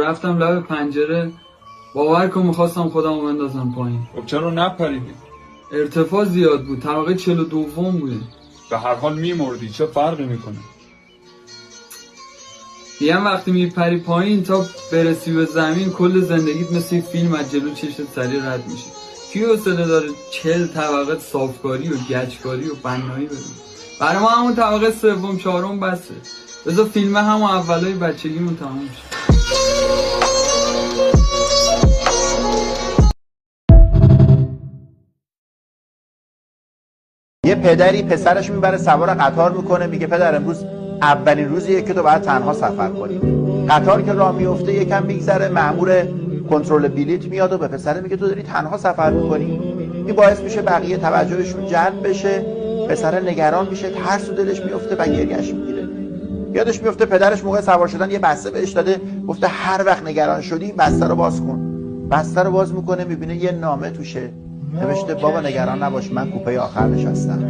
رفتم لب پنجره، باور کن میخواستم خودمو بندازم پایین. خب چرا نپریدی؟ ارتفاع زیاد بود، طبقه 42 بوده. به هر حال میمردی، چه فرقی میکنه؟ دیگه وقتی میپری پایین تا برسی به زمین کل زندگیت مثل فیلم از جلو چشت سریع رد میشه. کی حوصله داره 40 طبقه صافکاری و گچکاری و بنایی بده؟ برای ما همون طبقه سوم چهارم بسه. بذار فیلم همون اولای بچگیمون تموم شه. یه پدری پسرش میبره سوار قطار میکنه، میگه پدر امروز اولین روزیه که تو باید تنها سفر کنی. قطار که راه میفته یکم میگذره، مأمور کنترل بلیط میاد و به پسر میگه تو داری تنها سفر میکنی. این باعث میشه بقیه توجهشون جلب بشه، پسر نگران میشه، ترس و دلش میفته و گریهش میگیره. یادش میفته پدرش موقع سوار شدن یه بسته بهش داده، گفته هر وقت نگران شدی بسته رو باز کن. بسته رو باز میکنه، میبینه یه نامه توشه نوشته بابا نگران نباش، من کوپه آخر نشستم.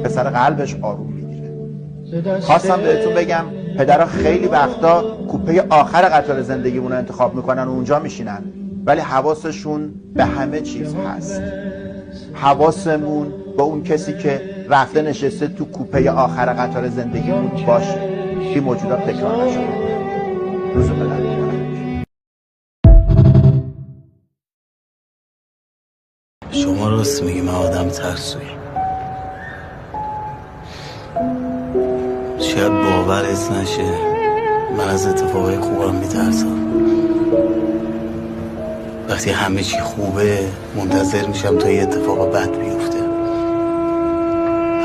پسر قلبش آروم میگیره. خواستم بهتون بگم پدرها خیلی وقتا کوپه آخر قطار زندگیمون رو انتخاب میکنن و اونجا میشینن، ولی حواسشون به همه چیز هست. حواسمون با اون کسی که رفته نشسته تو کوپه آخر قطار زندگیمون باشه. این موجودات تکرار نشده. روز پدر. شما راست میگی، من آدم ترسویی. شاید باورت نشه من از اتفاقای خوبم میترسم. وقتی همه چی خوبه منتظر میشم تا یه اتفاق بد بیفته.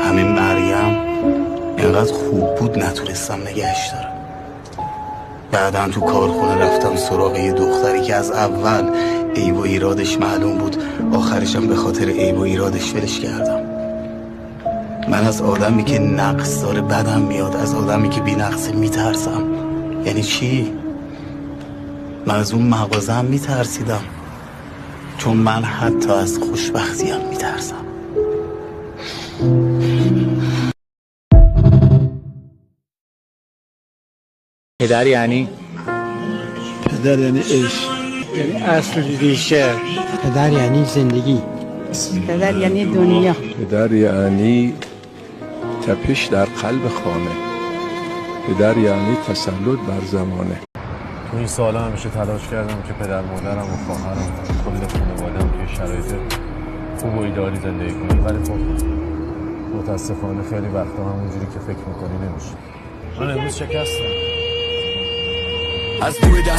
همین مریم اینقدر خوب بود نتونستم نگهش دارم. بعدم تو کارخونه رفتم سراغ یه دختری که از اول عیب و ایرادش معلوم بود، آخرشم به خاطر عیب و ایرادش ولش کردم. من از آدمی که نقص داره بدم میاد، از آدمی که بی نقصه میترسم. یعنی چی؟ من از اون مغازه میترسیدم، چون من حتی از خوشبختیم میترسم. پدر یعنی عشق، یعنی اصل ریشه. پدر یعنی زندگی، پدر یعنی دنیا. پدر یعنی تپش در قلب خانه، پدر یعنی تسلط بر زمانه. تو این سالا همیشه تلاش کردم که پدر مادرم و خواهرم کل خانواده‌ام توی شرایط خوب و ایدئالی زندگی کنیم، ولی خب متاسفانه خیلی وقتا همونجوری که فکر میکنی نمیشه. من امروز شکستم.